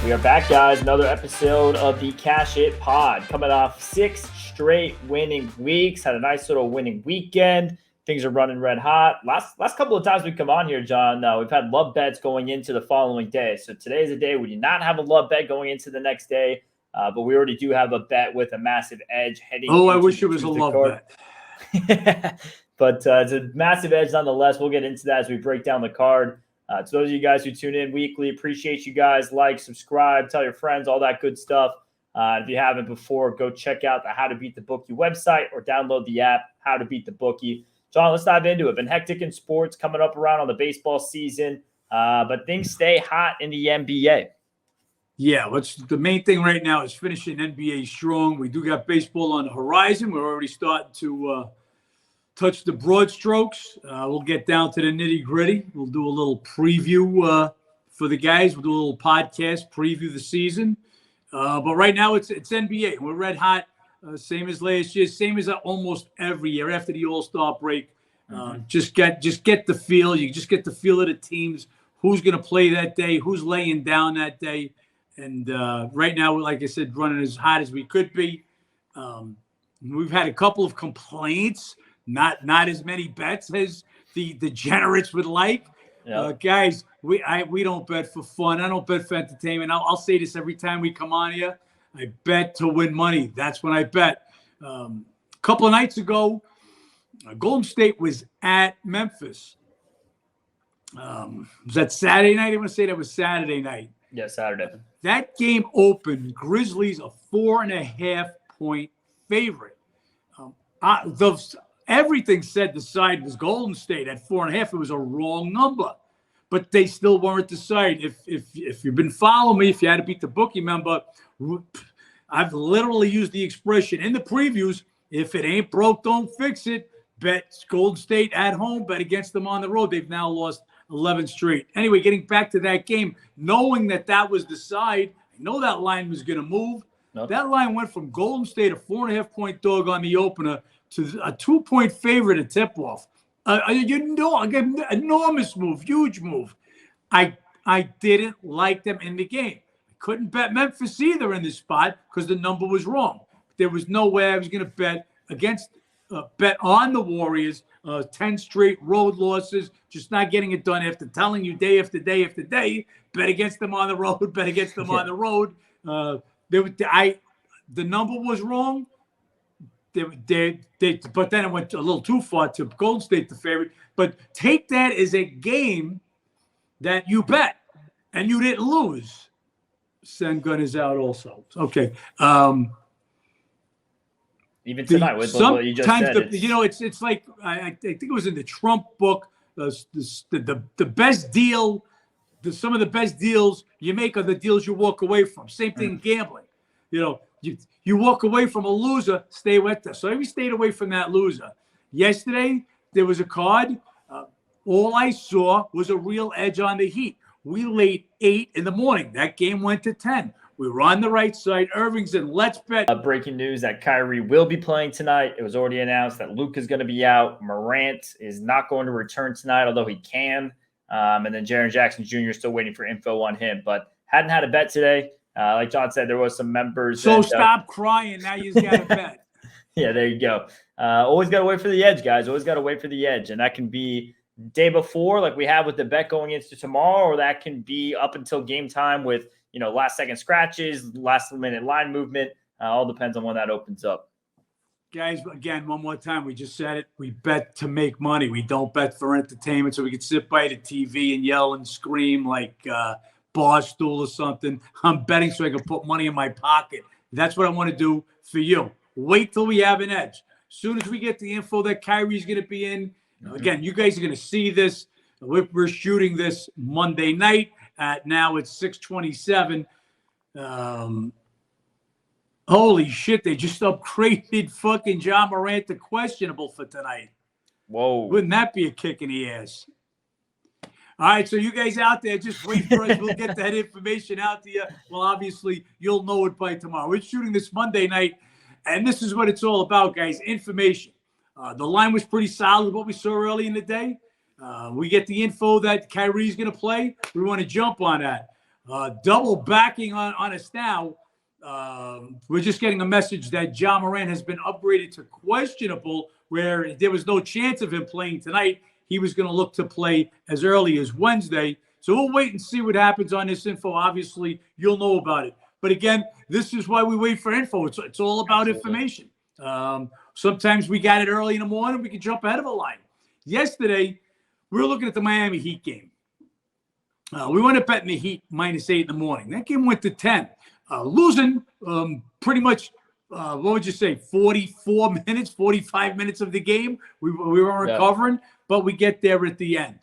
We are back, guys. Another episode of the Cash It Pod. Coming off 6 straight winning weeks. Had a nice little winning weekend. Things are running red hot. Last couple of times we come on here, John, we've had love bets going into the following day. So today is a day we do not have a love bet going into the next day. But we already do have a bet with a massive edge heading into I wish it was a love bet. But it's a massive edge nonetheless. We'll get into that as we break down the card. To those of you guys who tune in weekly, appreciate you guys. Like, subscribe, tell your friends, all that good stuff. If you haven't before, go check out the How to Beat the Bookie website or download the app, How to Beat the Bookie. John, let's dive into it. Been hectic in sports coming up around on the baseball season, but things stay hot in the NBA. Yeah, the main thing right now is finishing NBA strong. We do got baseball on the horizon. We're already starting to touch the broad strokes. We'll get down to the nitty gritty. We'll do a little preview for the guys. We'll do a little podcast, preview the season. But right now it's NBA. We're red hot, same as last year, same as almost every year after the All-Star break. Just get the feel. You just get the feel of the teams, who's going to play that day, who's laying down that day. And right now, like I said, running as hot as we could be. We've had a couple of complaints. Not as many bets as the degenerates would like. Yep. Guys, we don't bet for fun. I don't bet for entertainment. I'll say this every time we come on here. I bet to win money. That's when I bet. A couple of nights ago, Golden State was at Memphis. Was that Saturday night? I want to say that was Saturday night. Yeah, Saturday. That game opened. Grizzlies a 4.5-point favorite. Everything said the side was Golden State at 4.5. It was a wrong number, but they still weren't the side. If you've been following me, if you had to beat the bookie member, I've literally used the expression in the previews: if it ain't broke, don't fix it. Bet Golden State at home, bet against them on the road. They've now lost 11 straight. Anyway, getting back to that game, knowing that was the side, I know that line was going to move. Nope. That line went from Golden State, a 4.5-point dog on the opener, to a 2-point favorite at tip-off. Enormous move, huge move. I didn't like them in the game. I couldn't bet Memphis either in this spot because the number was wrong. There was no way I was going to bet on the Warriors. 10 straight road losses, just not getting it done after telling you day after day after day, bet against them on the road, bet against them on the road. The number was wrong. But then it went a little too far to Golden State, the favorite. But take that as a game that you bet and you didn't lose. Send gun is out also. Okay. Even tonight with what you just said. It's like I think it was in the Trump book. The best deal, some of the best deals you make are the deals you walk away from. Same thing in gambling. You walk away from a loser, stay with us. So we stayed away from that loser. Yesterday, there was a card. All I saw was a real edge on the Heat. We laid 8 in the morning. That game went to 10. We were on the right side. Irving's in. Let's bet. Breaking news that Kyrie will be playing tonight. It was already announced that Luke is going to be out. Morant is not going to return tonight, although he can. And then Jaren Jackson Jr. is still waiting for info on him. But hadn't had a bet today. Like John said, there was some members. So stop crying. Now you got to bet. Yeah, there you go. Always got to wait for the edge, guys. Always got to wait for the edge. And that can be day before, like we have with the bet going into tomorrow, or that can be up until game time with, last-second scratches, last-minute line movement. All depends on when that opens up. Guys, again, one more time, we just said it. We bet to make money. We don't bet for entertainment so we can sit by the TV and yell and scream like Barstool or something. I'm betting so I can put money in my pocket. That's what I want to do for you. Wait till we have an edge. As soon as we get the info that Kyrie's going to be in, again, you guys are going to see this. We're shooting this Monday night. Now it's 6:27. Holy shit, they just upgraded fucking Ja Morant to questionable for tonight. Whoa. Wouldn't that be a kick in the ass? All right, so you guys out there, just wait for us. We'll get that information out to you. Well, obviously, you'll know it by tomorrow. We're shooting this Monday night, and this is what it's all about, guys, information. The line was pretty solid, what we saw early in the day. We get the info that Kyrie's going to play. We want to jump on that. Double backing on us now. We're just getting a message that Ja Morant has been upgraded to questionable, where there was no chance of him playing tonight. He was going to look to play as early as Wednesday. So we'll wait and see what happens on this info. Obviously, you'll know about it. But again, this is why we wait for info. It's all about information. Sometimes we got it early in the morning. We can jump ahead of a line. Yesterday, we were looking at the Miami Heat game. We went to betting the Heat -8 in the morning. That game went to 10. Losing pretty much, what would you say, 44 minutes, 45 minutes of the game. We were recovering, but we get there at the end.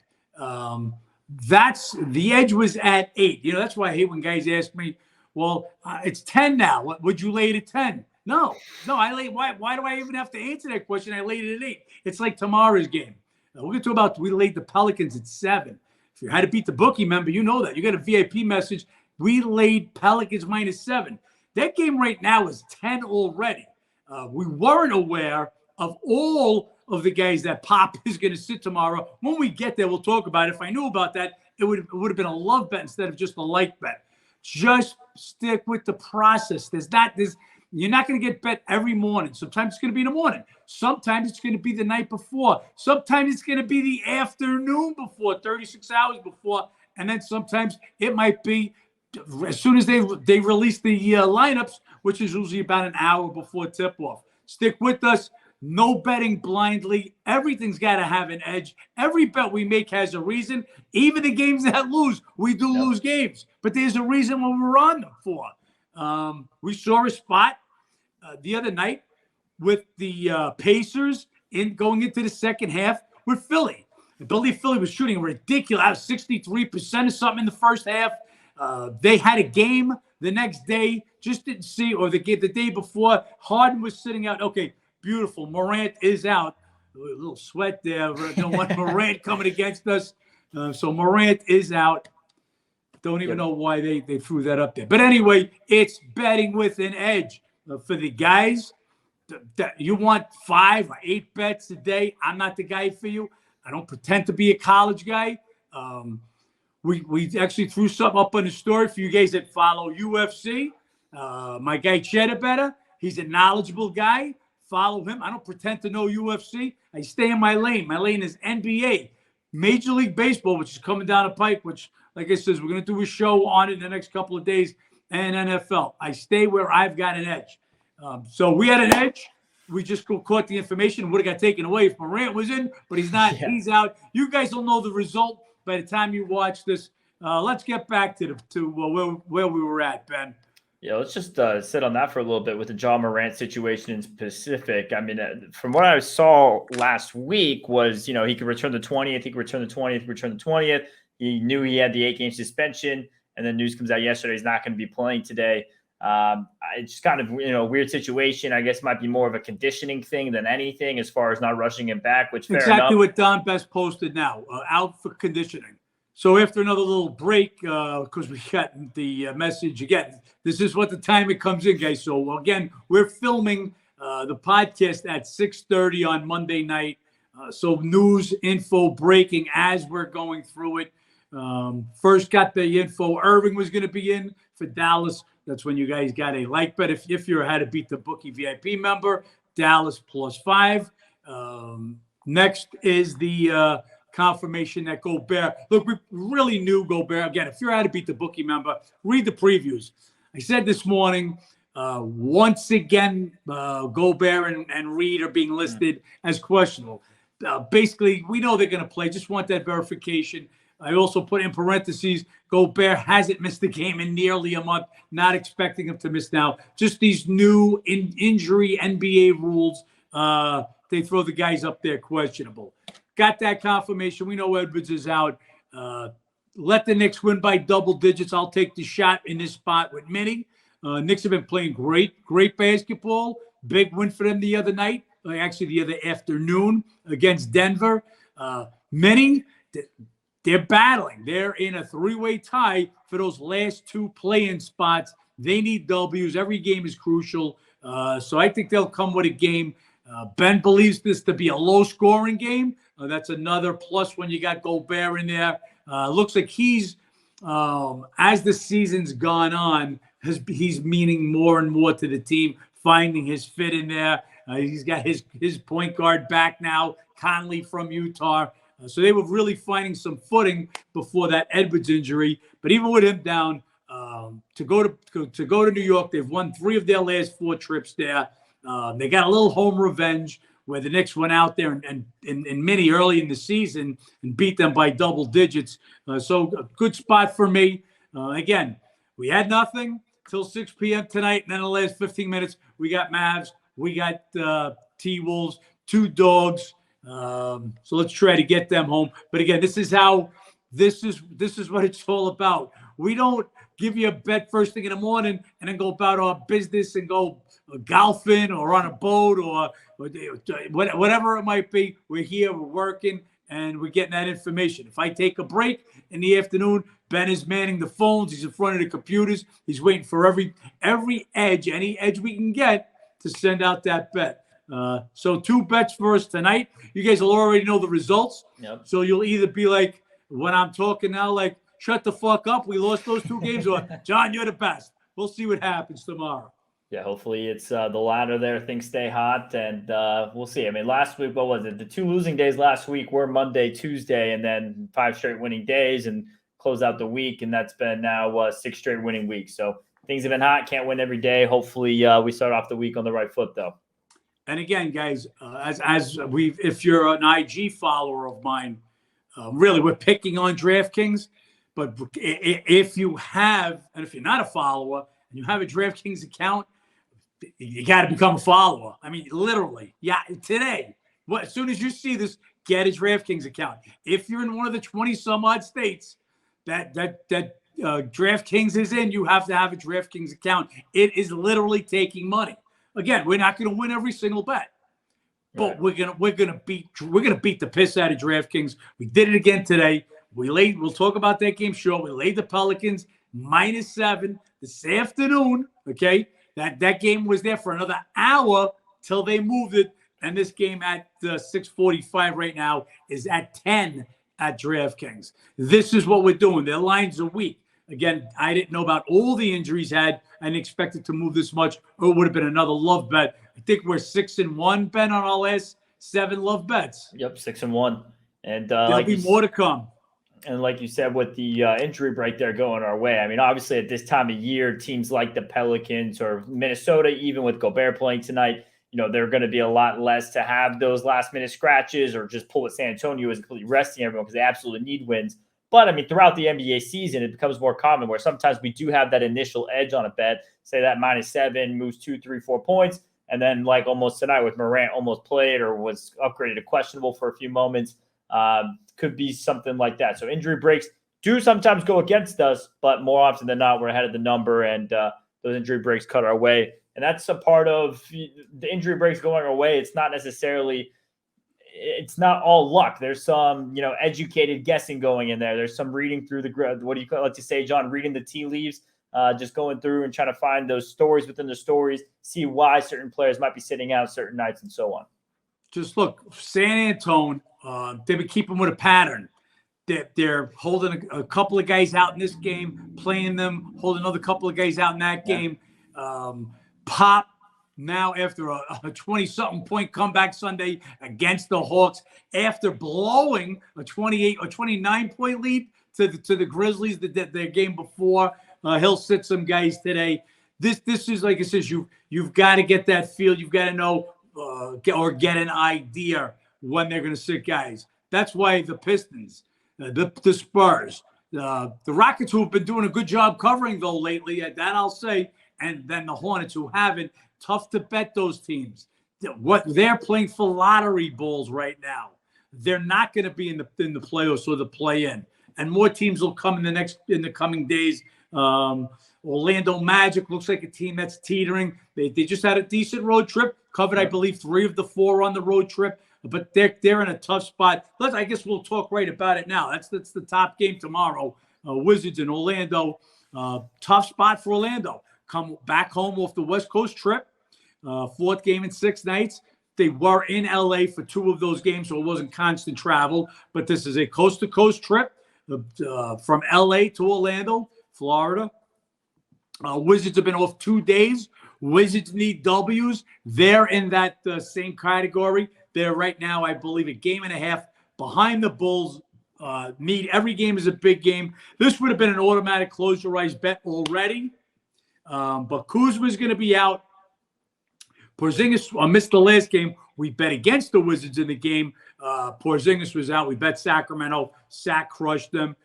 That's the edge was at 8. That's why I hate when guys ask me, well, it's 10 now. Would you lay it at 10? No, I lay. Why do I even have to answer that question? I laid it at 8. It's like tomorrow's game. We're going to talk about we laid the Pelicans at 7. If you had to beat the bookie member, you know that. You got a VIP message. We laid Pelicans -7. That game right now is 10 already. We weren't aware of all of the guys that Pop is going to sit tomorrow. When we get there, we'll talk about it. If I knew about that, it would have been a love bet instead of just a like bet. Just stick with the process. You're not going to get bet every morning. Sometimes it's going to be in the morning. Sometimes it's going to be the night before. Sometimes it's going to be the afternoon before, 36 hours before. And then sometimes it might be as soon as they release the lineups, which is usually about an hour before tip-off. Stick with us. No betting blindly. Everything's got to have an edge. Every bet we make has a reason. Even the games that lose, we do lose games. But there's a reason what we're on them for. We saw a spot the other night with the Pacers going into the second half with Philly. I believe Philly was shooting ridiculous, 63% or something in the first half. They had a game the next day, just didn't see, or the day before. Harden was sitting out. Okay, beautiful. Morant is out. A little sweat there. Don't want Morant coming against us. So Morant is out. Don't even know why they threw that up there. But anyway, it's betting with an edge. For the guys, you want 5 or 8 bets a day. I'm not the guy for you. I don't pretend to be a college guy. We actually threw something up on the story for you guys that follow UFC. My guy Cheddar, he's a knowledgeable guy. Follow him. I don't pretend to know UFC. I stay in my lane. My lane is NBA, Major League Baseball, which is coming down the pipe, which, like I said, we're going to do a show on it in the next couple of days, and NFL. I stay where I've got an edge. So we had an edge. We just caught the information. Would have got taken away if Morant was in, but he's not. Yeah. He's out. You guys will know the result by the time you watch this. Let's get back to where we were at, Ben. Yeah, let's just sit on that for a little bit with the Ja Morant situation in specific. I mean, from what I saw last week was, he could return the 20th, he could return the 20th, return the 20th. He knew he had the 8-game suspension, and then news comes out yesterday he's not going to be playing today. It's just kind of, weird situation. I guess might be more of a conditioning thing than anything as far as not rushing him back, which fair exactly enough. What Don Best posted now, out for conditioning. So after another little break, because we got the message again, this is what the time it comes in, guys. So again, we're filming the podcast at 6:30 on Monday night. So news, info breaking as we're going through it. First got the info. Irving was going to be in for Dallas. That's when you guys got a like bet. If you had to beat the bookie VIP member, Dallas +5. Next is the confirmation that Gobert. Look, we really knew Gobert. Again, if you're out to beat the bookie member, read the previews. I said this morning, once again, Gobert and Reed are being listed as questionable. Basically, we know they're going to play. Just want that verification. I also put in parentheses, Gobert hasn't missed a game in nearly a month. Not expecting him to miss now. Just these new injury NBA rules. They throw the guys up there questionable. Got that confirmation. We know Edwards is out. Let the Knicks win by double digits. I'll take the shot in this spot with Minnie. Knicks have been playing great basketball. Big win for them the other night. Actually, the other afternoon against Denver. Minnie, they're battling. They're in a 3-way tie for those last 2 play-in spots. They need W's. Every game is crucial. So I think they'll come with a game. Ben believes this to be a low-scoring game. That's another plus when you got Gobert in there. Looks like he's as the season's gone on, he's meaning more and more to the team, finding his fit in there. He's got his point guard back now, Conley from Utah. So they were really finding some footing before that Edwards injury. But even with him down, to go to New York, they've won 3 of their last 4 trips there. They got a little home revenge where the Knicks went out there and mini early in the season and beat them by double digits. So a good spot for me. Again, we had nothing till 6 p.m. tonight, and then the last 15 minutes, we got Mavs, we got T-Wolves, 2 dogs. So let's try to get them home. But again, this is what it's all about. We don't give you a bet first thing in the morning and then go about our business and go golfing or on a boat or whatever it might be. We're here, we're working, and we're getting that information. If I take a break in the afternoon, Ben is manning the phones. He's in front of the computers. He's waiting for every edge, any edge we can get to send out that bet. So 2 bets for us tonight. You guys will already know the results. Yep. So you'll either be like, when I'm talking now, like, shut the fuck up, we lost those 2 games, or John, you're the best. We'll see what happens tomorrow. Yeah, hopefully it's the latter there. Things stay hot, and we'll see. I mean, last week, what was it? The 2 losing days last week were Monday, Tuesday, and then 5 straight winning days and close out the week, and that's been now 6 straight winning weeks. So things have been hot. Can't win every day. Hopefully we start off the week on the right foot, though. And again, guys, if you're an IG follower of mine, really, we're picking on DraftKings. But if you have, and if you're not a follower and you have a DraftKings account, you got to become a follower. I mean, literally, yeah. Today, as soon as you see this, get a DraftKings account. If you're in one of the 20 some odd states that DraftKings is in, you have to have a DraftKings account. It is literally taking money. Again, we're not going to win every single bet, but we're gonna beat the piss out of DraftKings. We did it again today. We'll talk about that game short. We laid the Pelicans -7 this afternoon. Okay, that game was there for another hour till they moved it, and this game at 6:45 right now is at 10 at DraftKings. This is what we're doing. Their lines are weak. Again, I didn't know about all the injuries had. I didn't expect it to move this much, or it would have been another love bet. I think we're 6-1, Ben, on our last 7 love bets. Yep, 6-1, and there'll be more to come. And like you said, with the injury break there going our way, I mean, obviously at this time of year, teams like the Pelicans or Minnesota, even with Gobert playing tonight, they're going to be a lot less to have those last-minute scratches or just pull with San Antonio as completely resting everyone because they absolutely need wins. But, I mean, throughout the NBA season, it becomes more common where sometimes we do have that initial edge on a bet. Say that -7 moves 2, 3, 4 points. And then like almost tonight with Morant almost played or was upgraded to questionable for a few moments. Could be something like that. So injury breaks do sometimes go against us, but more often than not, we're ahead of the number, and those injury breaks cut our way. And that's a part of the injury breaks going our way. It's not all luck. There's some, educated guessing going in there. There's some reading through what do you like to say, John? Reading the tea leaves, just going through and trying to find those stories within the stories, see why certain players might be sitting out certain nights and so on. Just look, San Antonio, they've been keeping with a pattern. They're holding a couple of guys out in this game, playing them, holding another couple of guys out in that game. Pop now after a 20-something point comeback Sunday against the Hawks after blowing a 28 or 29-point lead to the Grizzlies their game before. He'll sit some guys today. This is, like it says, you've got to get that feel. You've got to know get an idea when they're going to sit guys. That's why the Pistons, the Spurs, the Rockets, who have been doing a good job covering though lately, that I'll say, and then the Hornets who haven't. Tough to bet those teams. What they're playing for lottery balls right now. They're not going to be in the playoffs or the play-in, and more teams will come in the coming days. Orlando Magic looks like a team that's teetering. They just had a decent road trip. Covered, I believe, 3 of the 4 on the road trip. But they're in a tough spot. I guess we'll talk right about it now. That's the top game tomorrow. Wizards in Orlando. Tough spot for Orlando. Come back home off the West Coast trip. 4th game in 6 nights. They were in LA for 2 of those games, so it wasn't constant travel. But this is a coast-to-coast trip. from LA to Orlando, Florida. Wizards have been off 2 days. Wizards need W's. They're in that same category. They're right now, I believe, a game and a half behind the Bulls. Need every game is a big game. This would have been an automatic close your eyes bet already. But Kuzma's going to be out. Porzingis missed the last game. We bet against the Wizards in the game. Porzingis was out. We bet Sacramento. Sac crushed them.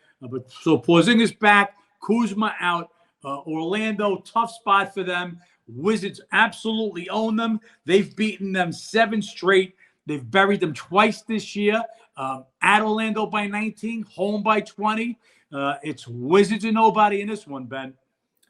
So Porzingis back. Kuzma out. Orlando, tough spot for them. Wizards absolutely own them. They've beaten them 7 straight. They've buried them twice this year. At Orlando by 19, home by 20. It's Wizards and nobody in this one, Ben.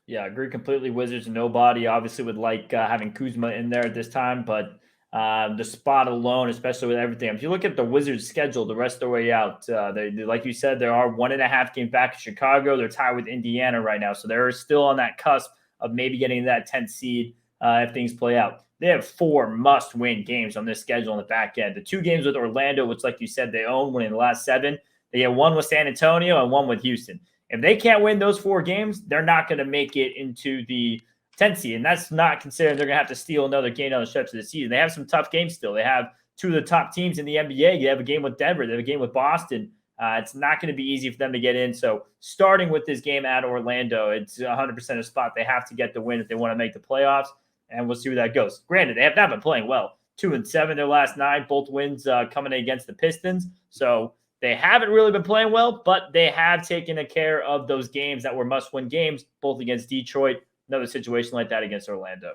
Yeah, I agree completely. Wizards and nobody. Obviously would like having Kuzma in there at this time, but the spot alone, especially with everything. If you look at the Wizards' schedule the rest of the way out, they, like you said, there are 1.5 games back in Chicago. They're tied with Indiana right now, so they're still on that cusp of maybe getting that 10th seed if things play out. They have 4 must-win games on this schedule on the back end. The 2 games with Orlando, which, like you said, they own, winning the last 7. They get 1 with San Antonio and 1 with Houston. If they can't win those 4 games, they're not going to make it into the 10th seed. And that's not considering they're going to have to steal another game down the stretch of the season. They have some tough games still. They have 2 of the top teams in the NBA. They have a game with Denver. They have a game with Boston. It's not going to be easy for them to get in. So starting with this game at Orlando, it's 100% a spot they have to get the win if they want to make the playoffs. And we'll see where that goes. Granted, they have not been playing well. 2-7 their last 9, both wins coming against the Pistons. So they haven't really been playing well, but they have taken care of those games that were must-win games, both against Detroit, another situation like that against Orlando.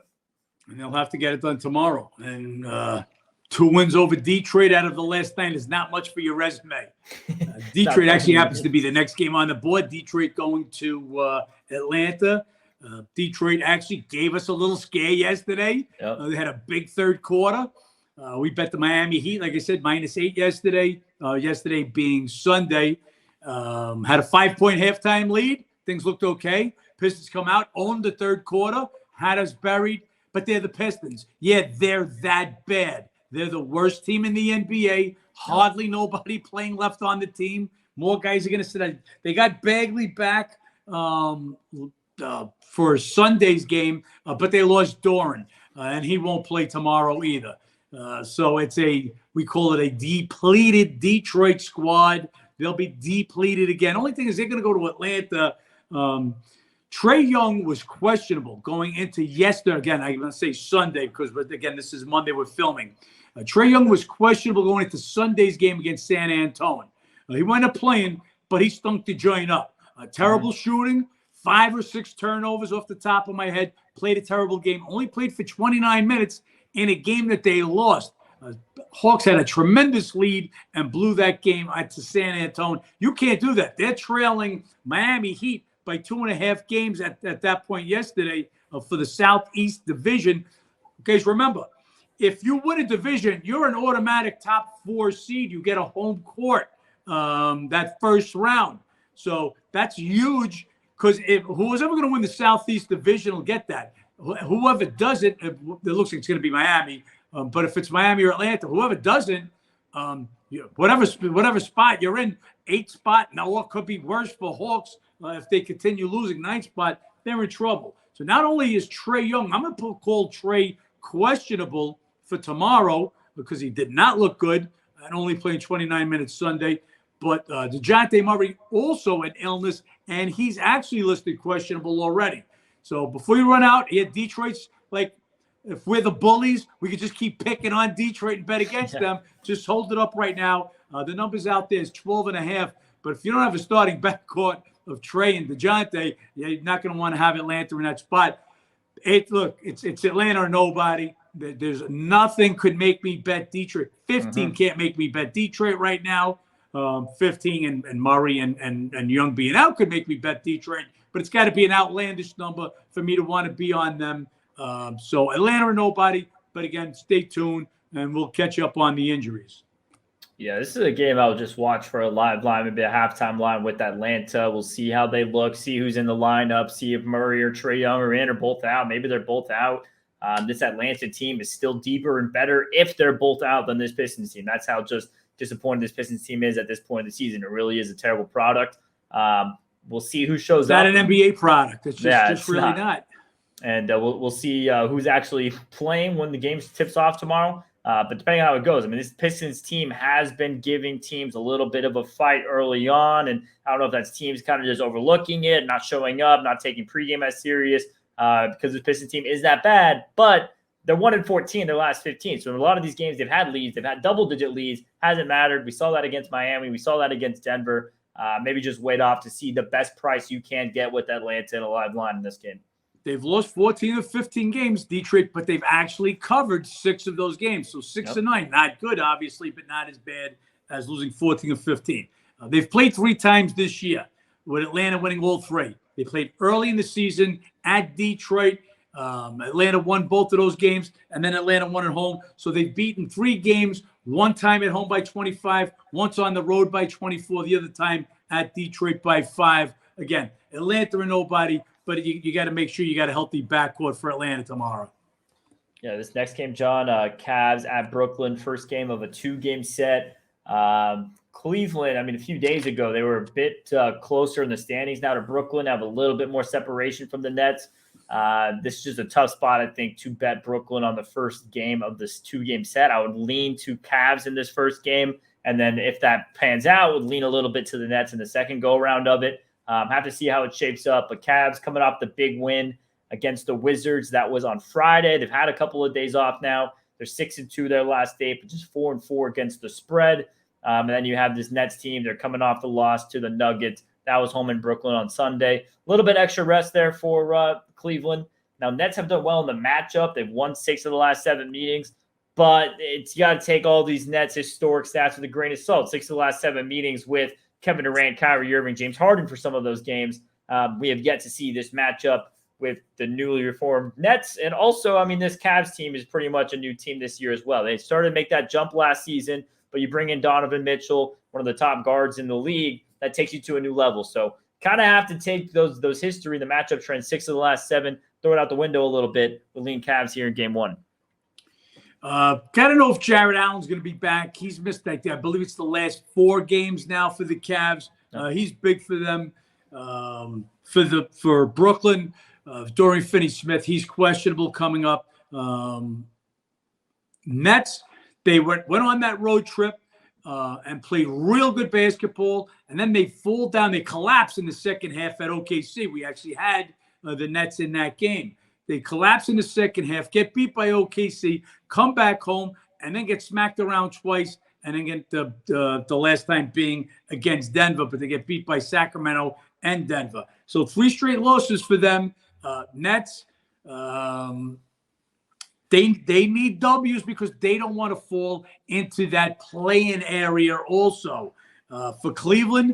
And they'll have to get it done tomorrow. And 2 wins over Detroit out of the last 9 is not much for your resume. Detroit actually happens to be the next game on the board. Detroit going to Atlanta. Detroit actually gave us a little scare yesterday. Yep. They had a big third quarter. We bet the Miami Heat, like I said, -8 yesterday. Yesterday being Sunday. Had a 5-point halftime lead. Things looked okay. Pistons come out, owned the third quarter, had us buried, but they're the Pistons. Yeah, they're that bad. They're the worst team in the NBA. Hardly nobody playing left on the team. More guys are going to sit out. They got Bagley back for Sunday's game, but they lost Doran, and he won't play tomorrow either. So we call it a depleted Detroit squad. They'll be depleted again. Only thing is they're going to go to Atlanta. Trae Young was questionable going into yesterday. Again, I'm going to say Sunday because, again, this is Monday we're filming. Trae Young was questionable going into Sunday's game against San Antonio. He wound up playing, but he stunk the joint up. Terrible shooting, 5 or 6 turnovers off the top of my head. Played a terrible game. Only played for 29 minutes in a game that they lost. Hawks had a tremendous lead and blew that game to San Antonio. You can't do that. They're trailing Miami Heat by 2.5 games at that point yesterday for the Southeast Division. Guys, remember, if you win a division, you're an automatic top 4 seed. You get a home court that first round. So that's huge because who's ever going to win the Southeast Division will get that. Whoever doesn't, it looks like it's going to be Miami. But if it's Miami or Atlanta, whoever doesn't, whatever spot you're in, 8th spot, now what could be worse for Hawks if they continue losing 9th spot, they're in trouble. So not only is Trae Young, I'm going to call Trae questionable for tomorrow because he did not look good and only playing 29 minutes Sunday. But DeJounte Murray also an illness, and he's actually listed questionable already. So before you run out, Detroit's like, if we're the bullies, we could just keep picking on Detroit and bet against them. Just hold it up right now. The numbers out there is 12.5. But if you don't have a starting backcourt of Trae and DeJounte, you're not going to want to have Atlanta in that spot. It's Atlanta or nobody. There's nothing could make me bet Detroit. 15 can't make me bet Detroit right now. 15 and Murray and Young being out could make me bet Detroit. But it's got to be an outlandish number for me to want to be on them. So Atlanta or nobody, but again, stay tuned and we'll catch up on the injuries. Yeah, this is a game I'll just watch for a live line, maybe a halftime line with Atlanta. We'll see how they look, see who's in the lineup, see if Murray or Trae Young or in are both out. Maybe they're both out. This Atlanta team is still deeper and better if they're both out than this Pistons team. That's how just disappointed this Pistons team is at this point in the season. It really is a terrible product. We'll see who shows It's not up. an NBA product. It's just really not. And we'll see who's actually playing when the game tips off tomorrow. But depending on how it goes, I mean, this Pistons team has been giving teams a little bit of a fight early on. And I don't know if that's teams kind of just overlooking it, not showing up, not taking pregame as serious because the Pistons team is that bad. But they're 1-14 their last 15. So in a lot of these games, they've had leads. They've had double-digit leads. Hasn't mattered. We saw that against Miami. We saw that against Denver. Maybe just wait off to see the best price you can get with Atlanta and a live line in this game. They've lost 14 of 15 games, Detroit, but they've actually covered 6 of those games. So 6-9, not good, obviously, but not as bad as losing 14 of 15. They've played 3 times this year, with Atlanta winning all 3. They played early in the season at Detroit. Atlanta won both of those games, and then Atlanta won at home. So they've beaten 3 games, one time at home by 25, once on the road by 24, the other time at Detroit by 5. Again, Atlanta are nobody, but you got to make sure you got a healthy backcourt for Atlanta tomorrow. Yeah, this next game, John, Cavs at Brooklyn, first game of a 2-game set. Cleveland, I mean, a few days ago, they were a bit closer in the standings. Now to Brooklyn, have a little bit more separation from the Nets. This is just a tough spot, I think, to bet Brooklyn on the first game of this 2-game set. I would lean to Cavs in this first game. And then if that pans out, would lean a little bit to the Nets in the second go-around of it. Have to see how it shapes up. But Cavs coming off the big win against the Wizards. That was on Friday. They've had a couple of days off now. They're 6-2 their last 8, but just 4-4 against the spread. And then you have this Nets team. They're coming off the loss to the Nuggets. That was home in Brooklyn on Sunday. A little bit extra rest there for Cleveland. Now, Nets have done well in the matchup. They've won 6 of the last 7 meetings. But you got to take all these Nets historic stats with a grain of salt. 6 of the last 7 meetings with Kevin Durant, Kyrie Irving, James Harden for some of those games. We have yet to see this matchup with the newly reformed Nets. And also, I mean, this Cavs team is pretty much a new team this year as well. They started to make that jump last season, but you bring in Donovan Mitchell, one of the top guards in the league, that takes you to a new level. So kind of have to take those history, the matchup trends, 6 of the last 7, throw it out the window a little bit. We'll lean Cavs here in game 1. Gotta know if Jared Allen's going to be back. He's missed that. I believe it's the last 4 games now for the Cavs. He's big for them. For Brooklyn, Dorian Finney-Smith, he's questionable coming up. Nets, they went on that road trip and played real good basketball, and then they fall down. They collapse in the second half at OKC. We actually had the Nets in that game. They collapse in the second half, get beat by OKC, come back home, and then get smacked around twice, and then get the last time being against Denver, but they get beat by Sacramento and Denver. So 3 straight losses for them. Nets, they need W's because they don't want to fall into that play-in area also. For Cleveland's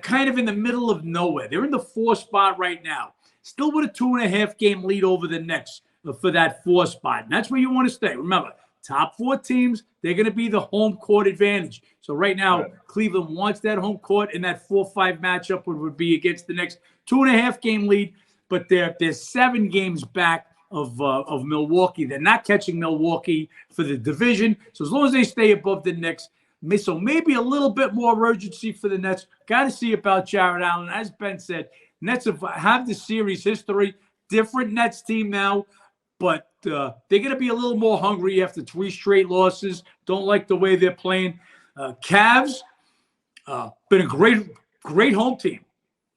kind of in the middle of nowhere. They're in the 4 spot right now. Still with a 2.5-game lead over the Knicks for that 4 spot. And that's where you want to stay. Remember, top 4 teams, they're going to be the home court advantage. So right now, Cleveland wants that home court in that 4-5 matchup, which would be against the Knicks. 2.5-game lead, but they're 7 games back of Milwaukee. They're not catching Milwaukee for the division. So as long as they stay above the Knicks, so maybe a little bit more urgency for the Nets. Got to see about Jared Allen. As Ben said, Nets have the series history. Different Nets team now, but they're going to be a little more hungry after 3 straight losses. Don't like the way they're playing. Cavs, been a great home team.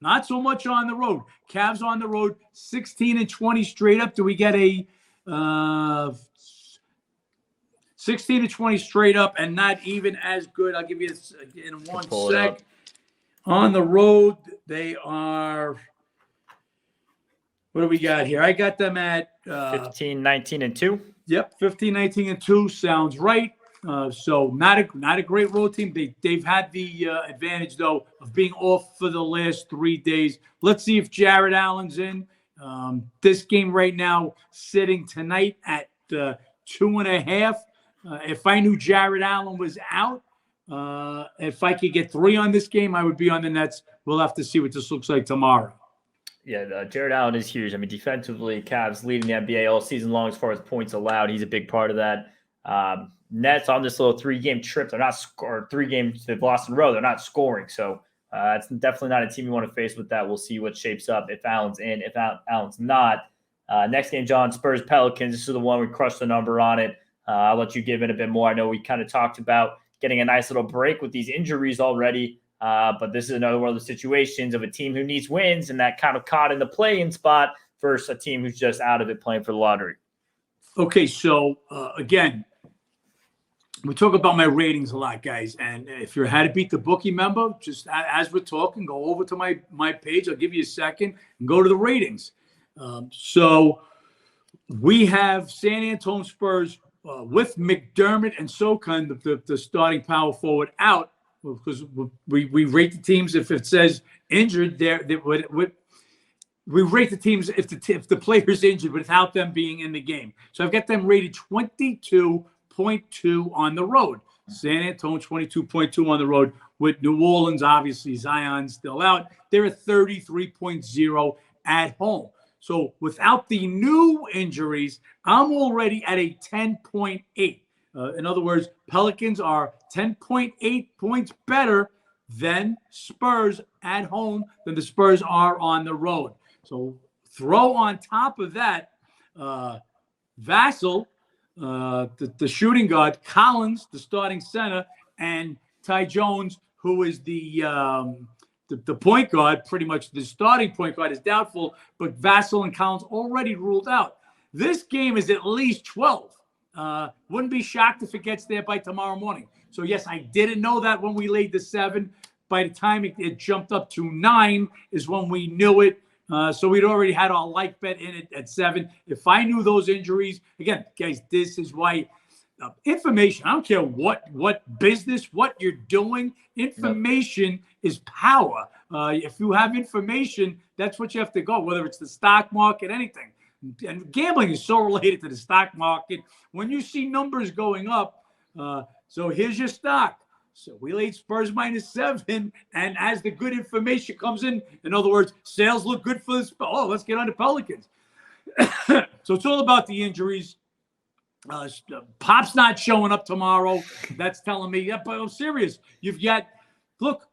Not so much on the road. Cavs on the road, 16-20 straight up. Do we get a 16-20 straight up and not even as good? I'll give you this in 1 sec. On the road, they are, what do we got here? I got them at 15, 19, and 2. Yep, 15, 19, and 2 sounds right. So not a great road team. They've had the advantage, though, of being off for the last 3 days. Let's see if Jared Allen's in. This game right now sitting tonight at 2.5. If I knew Jared Allen was out, if I could get 3 on this game, I would be on the Nets. We'll have to see what this looks like tomorrow. Yeah, Jared Allen is huge. I mean, defensively, Cavs leading the NBA all season long as far as points allowed. He's a big part of that. Nets on this little 3-game trip, they're not or 3 games they've lost in a row. They're not scoring. So It's definitely not a team you want to face with that. We'll see what shapes up if Allen's in, if Allen's not. Next game, John, Spurs Pelicans. This is the one we crushed the number on it. I'll let you give it a bit more. I know we kind of talked about getting a nice little break with these injuries already, but this is another one of the situations of a team who needs wins and that kind of caught in the play-in spot versus a team who's just out of it playing for the lottery. Okay, so again, we talk about my ratings a lot, guys. And if you're a How to Beat the Bookie member, just as we're talking, go over to my page. I'll give you a second and go to the ratings. So we have San Antonio Spurs with McDermott and Sochan, the starting power forward, out, because we rate the teams if it says injured. We rate the teams if the player's injured without them being in the game. So I've got them rated 22.2 on the road. San Antonio 22.2 on the road, with New Orleans, obviously Zion's still out. They're at 33.0 at home. So without the new injuries, I'm already at a 10.8. In other words, Pelicans are 10.8 points better than Spurs at home than the Spurs are on the road. So throw on top of that Vassell, the shooting guard, Collins, the starting center, and Ty Jones, who is the point guard. Pretty much the starting point guard is doubtful, but Vassell and Collins already ruled out. This game is at least 12. Wouldn't be shocked if it gets there by tomorrow morning. So, yes, I didn't know that when we laid the 7. By the time it jumped up to 9 is when we knew it. So we'd already had our like bet in it at 7. If I knew those injuries, again, guys, this is why information, I don't care what business, what you're doing, information is power. If you have information, that's what you have to go, whether it's the stock market, anything. And gambling is so related to the stock market. When you see numbers going up, so here's your stock. So we laid Spurs -7, and as the good information comes in other words, sales look good for this. Oh, let's get on the Pelicans. So it's all about the injuries. Pop's not showing up tomorrow. That's telling me, yeah, but I'm serious. You've got, look,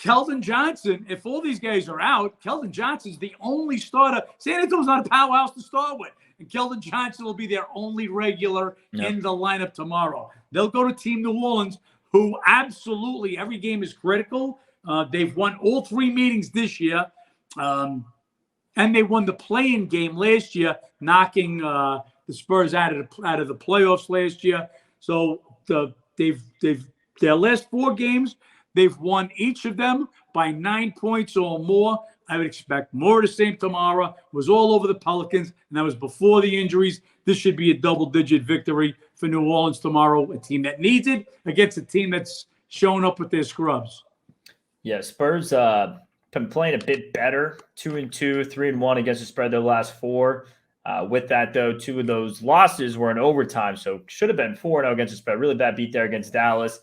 Keldon Johnson. If all these guys are out, Keldon Johnson's the only starter. San Antonio's not a powerhouse to start with. And Keldon Johnson will be their only regular in the lineup tomorrow. They'll go to Team New Orleans, who absolutely every game is critical. They've won all 3 meetings this year. And they won the play-in game last year, knocking the Spurs out of the playoffs last year. So their last 4 games, they've won each of them by 9 points or more. I would expect more of the same tomorrow. It was all over the Pelicans, and that was before the injuries. This should be a double-digit victory for New Orleans tomorrow, a team that needs it against a team that's showing up with their scrubs. Yeah, Spurs been playing a bit better, 2-2, 3-1 against the spread their last 4. With that, though, 2 of those losses were in overtime, so should have been 4-0 against the spread. Really bad beat there against Dallas.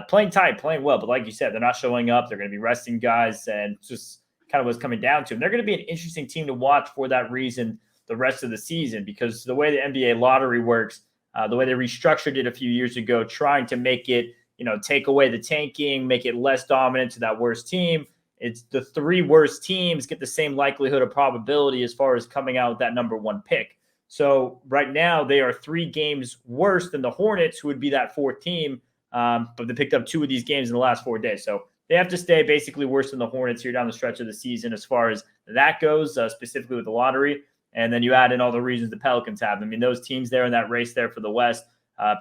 Playing tight, playing well, but like you said, they're not showing up. They're going to be resting guys, and just kind of what's coming down to them. They're going to be an interesting team to watch for that reason the rest of the season, because the way the NBA lottery works, the way they restructured it a few years ago, trying to make it, take away the tanking, make it less dominant to that worst team. It's the 3 worst teams get the same likelihood of probability as far as coming out with that number 1 pick. So right now they are 3 games worse than the Hornets, who would be that 4th team. But they picked up 2 of these games in the last 4 days. So they have to stay basically worse than the Hornets here down the stretch of the season as far as that goes, specifically with the lottery. And then you add in all the reasons the Pelicans have. I mean, those teams there in that race there for the West,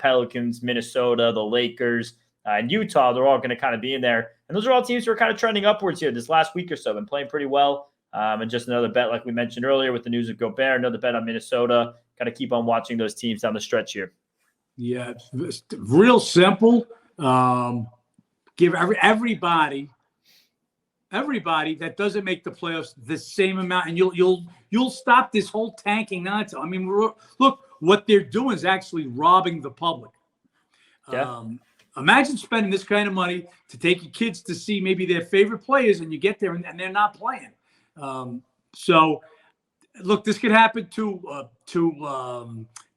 Pelicans, Minnesota, the Lakers, and Utah, they're all going to kind of be in there. And those are all teams who are kind of trending upwards here this last week or so. Been playing pretty well. And just another bet, like we mentioned earlier with the news of Gobert, another bet on Minnesota. Got to keep on watching those teams down the stretch here. Yeah, it's real simple. Give everybody that doesn't make the playoffs the same amount, and you'll stop this whole tanking nonsense. I mean, look, what they're doing is actually robbing the public. Yeah. Imagine spending this kind of money to take your kids to see maybe their favorite players, and you get there and they're not playing. So, look, this could happen to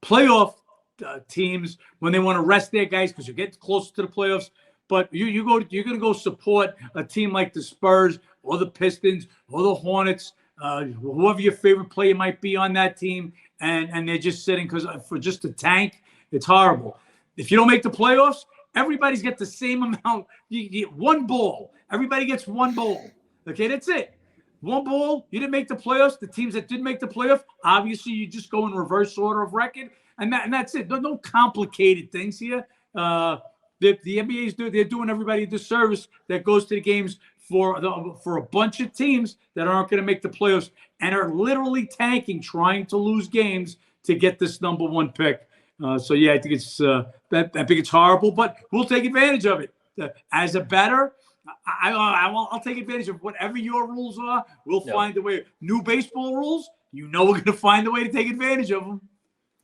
playoff teams when they want to rest their guys because you get closer to the playoffs. But you're going to go support a team like the Spurs or the Pistons or the Hornets, whoever your favorite player might be on that team, and they're just sitting for just a tank. It's horrible. If you don't make the playoffs, everybody's got the same amount. You get one ball. Everybody gets one ball. Okay, that's it. One ball. You didn't make the playoffs. The teams that didn't make the playoff, obviously, you just go in reverse order of record, and that's it. No complicated things here. The NBA they're doing everybody a disservice that goes to the games for a bunch of teams that aren't going to make the playoffs and are literally tanking, trying to lose games to get this number one pick. So yeah, I think it's horrible, but we'll take advantage of it. As a bettor, I'll take advantage of whatever your rules are. We'll find a way. New baseball rules, we're going to find a way to take advantage of them.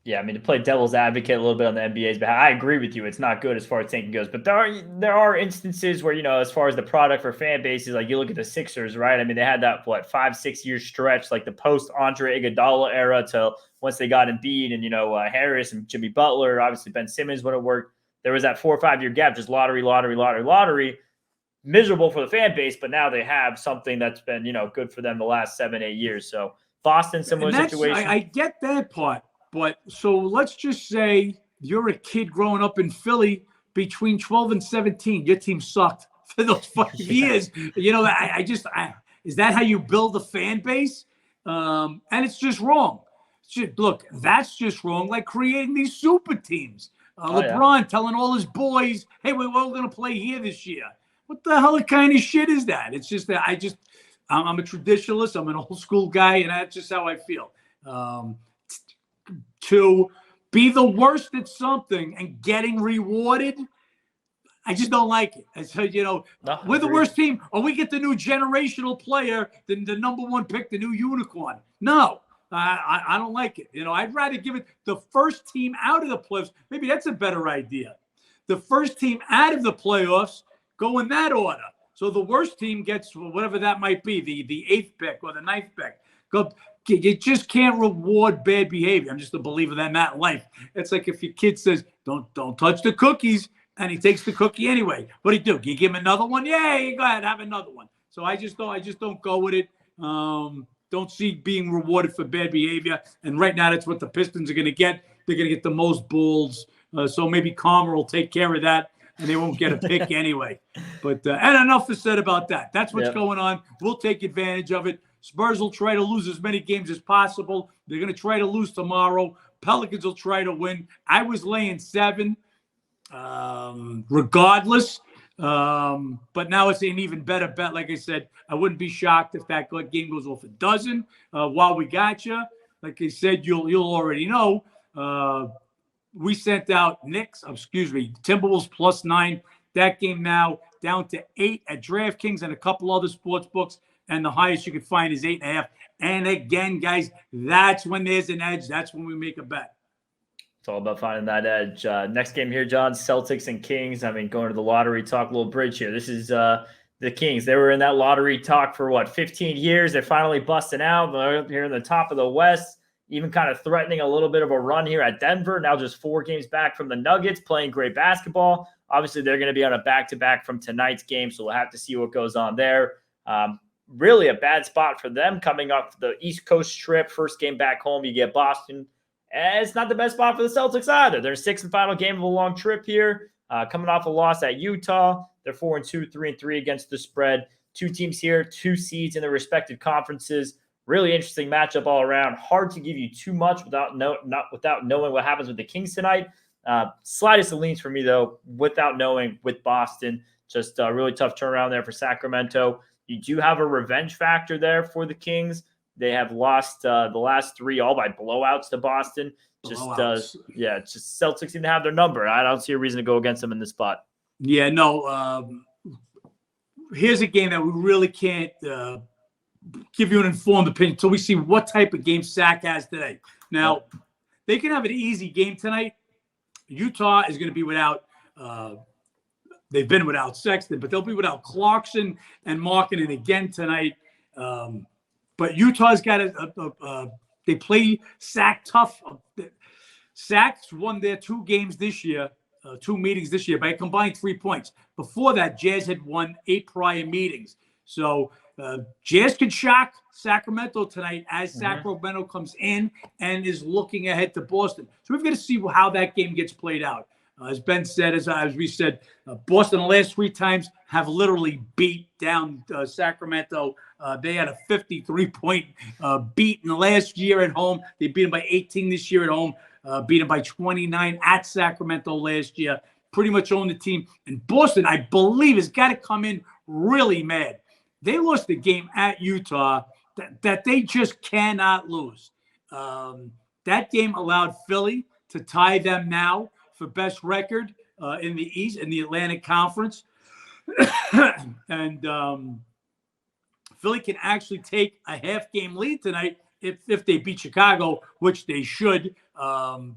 Yeah, I mean, to play devil's advocate a little bit on the NBA's behalf, I agree with you. It's not good as far as tanking goes, but there are instances where, as far as the product for fan bases, like you look at the Sixers, right? I mean, they had that 5-6 year stretch, like the post Andre Iguodala era, till once they got Embiid and Harris and Jimmy Butler. Obviously, Ben Simmons would have worked. There was that 4 or 5 year gap, just lottery. Miserable for the fan base, but now they have something that's been good for them the last 7-8 years. So Boston, similar situation. I get that part. But so let's just say you're a kid growing up in Philly between 12 and 17. Your team sucked for those 5 years. Is that how you build a fan base? And it's just wrong. Look, that's just wrong. Like creating these super teams. LeBron telling all his boys, hey, we're all going to play here this year. What the hell kind of shit is that? It's just that I'm a traditionalist. I'm an old school guy, and that's just how I feel. To be the worst at something and getting rewarded, I just don't like it. So, we're the worst team, or we get the new generational player, the number one pick, the new unicorn. No, I don't like it. I'd rather give it the first team out of the playoffs. Maybe that's a better idea. The first team out of the playoffs go in that order. So the worst team gets whatever that might be, the 8th pick or the 9th pick. You just can't reward bad behavior. I'm just a believer in that in life. It's like if your kid says, don't touch the cookies, and he takes the cookie anyway. What do you do? You give him another one? Yeah, you go ahead, have another one. So I just don't go with it. Don't see being rewarded for bad behavior. And right now, that's what the Pistons are going to get. They're going to get the most bulls. So maybe Karma will take care of that, and they won't get a pick anyway. But and enough is said about that. That's what's going on. We'll take advantage of it. Spurs will try to lose as many games as possible. They're going to try to lose tomorrow. Pelicans will try to win. I was laying 7, regardless. But now it's an even better bet. Like I said, I wouldn't be shocked if that game goes off a dozen. While we got you, like I said, you'll already know. We sent out Timberwolves +9. That game now down to 8 at DraftKings and a couple other sports books. And the highest you can find is 8.5. And again, guys, that's when there's an edge. That's when we make a bet. It's all about finding that edge. Next game here, John, Celtics and Kings. I mean, going to the lottery talk, a little bridge here. This is the Kings. They were in that lottery talk for 15 years. They're finally busting out. They're here in the top of the West, even kind of threatening a little bit of a run here at Denver. Now just 4 games back from the Nuggets, playing great basketball. Obviously, they're going to be on a back-to-back from tonight's game, so we'll have to see what goes on there. Really a bad spot for them coming off the East Coast trip. First game back home, you get Boston. And it's not the best spot for the Celtics either. Their 6th and final game of a long trip here. Coming off a loss at Utah. They're 4-2, 3-3 against the spread. 2 teams here, 2 seeds in their respective conferences. Really interesting matchup all around. Hard to give you too much without knowing what happens with the Kings tonight. Slightest of leans for me, though, without knowing with Boston. Just a really tough turnaround there for Sacramento. You do have a revenge factor there for the Kings. They have lost the last 3 all by blowouts to Boston. Just Celtics seem to have their number. I don't see a reason to go against them in this spot. Yeah, no. Here's a game that we really can't give you an informed opinion until we see what type of game Sac has today. Now, they can have an easy game tonight. Utah is going to be without they've been without Sexton, but they'll be without Clarkson and Markkanen again tonight. But Utah's got they play Sac tough. Sac's won their 2 games this year 2 meetings this year by a combined 3 points. Before that, Jazz had won 8 prior meetings. So Jazz could shock Sacramento tonight as Sacramento comes in and is looking ahead to Boston. So we've got to see how that game gets played out. As Ben said, as we said, Boston the last 3 times have literally beat down Sacramento. They had a 53-point beat in the last year at home. They beat them by 18 this year at home. Beat them by 29 at Sacramento last year. Pretty much owned the team. And Boston, I believe, has got to come in really mad. They lost the game at Utah that they just cannot lose. That game allowed Philly to tie them now for best record in the East, in the Atlantic Conference. And Philly can actually take a half-game lead tonight if they beat Chicago, which they should.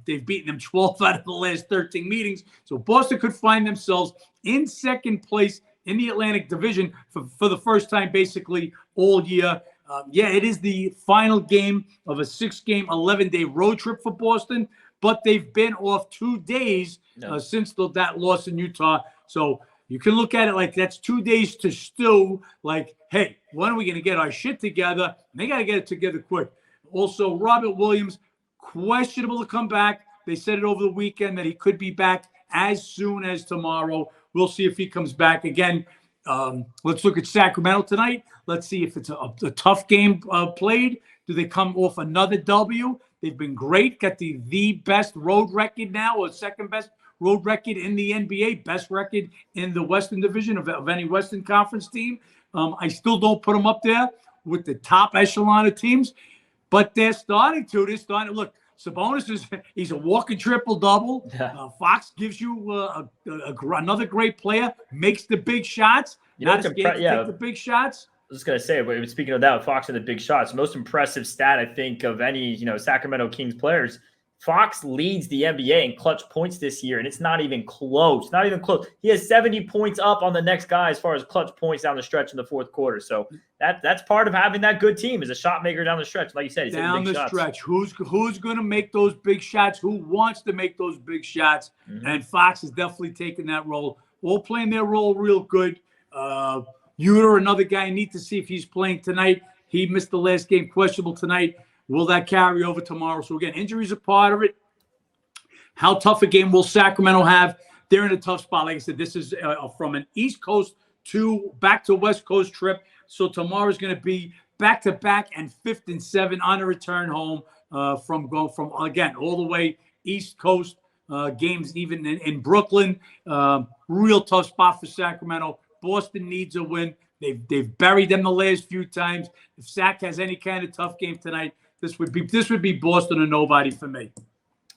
They've beaten them 12 out of the last 13 meetings. So Boston could find themselves in second place in the Atlantic Division for the first time basically all year. It is the final game of a 6-game, 11-day road trip for Boston, but they've been off 2 days since that loss in Utah. So you can look at it like that's 2 days to stew. Like, hey, when are we going to get our shit together? And they got to get it together quick. Also, Robert Williams, questionable to come back. They said it over the weekend that he could be back as soon as tomorrow. We'll see if he comes back again. Let's look at Sacramento tonight. Let's see if it's a tough game played. Do they come off another W? They've been great. Got the best road record now, or second best road record in the NBA, best record in the Western Division of any Western Conference team. I still don't put them up there with the top echelon of teams, but they're starting to. Look, Sabonis he's a walking triple-double. Fox gives you another great player, makes the big shots. Not scared to take the big shots. I was just going to say, but speaking of that, Fox and the big shots, most impressive stat, I think, of any, Sacramento Kings players. Fox leads the NBA in clutch points this year, and it's not even close. Not even close. He has 70 points up on the next guy as far as clutch points down the stretch in the fourth quarter. So that's part of having that good team, is a shot maker down the stretch. Like you said, he's down the shots. Stretch. Who's going to make those big shots? Who wants to make those big shots? And Fox is definitely taking that role. All playing their role real good. Uter, another guy, need to see if he's playing tonight. He missed the last game, questionable tonight. Will that carry over tomorrow? So, again, injuries are part of it. How tough a game will Sacramento have? They're in a tough spot. Like I said, this is from an East Coast back to West Coast trip. So tomorrow's going to be back-to-back and 5th and 7 on a return home from again, all the way East Coast games, even in Brooklyn. Real tough spot for Sacramento. Boston needs a win. They've buried them the last few times. If Sac has any kind of tough game tonight, this would be Boston or nobody for me.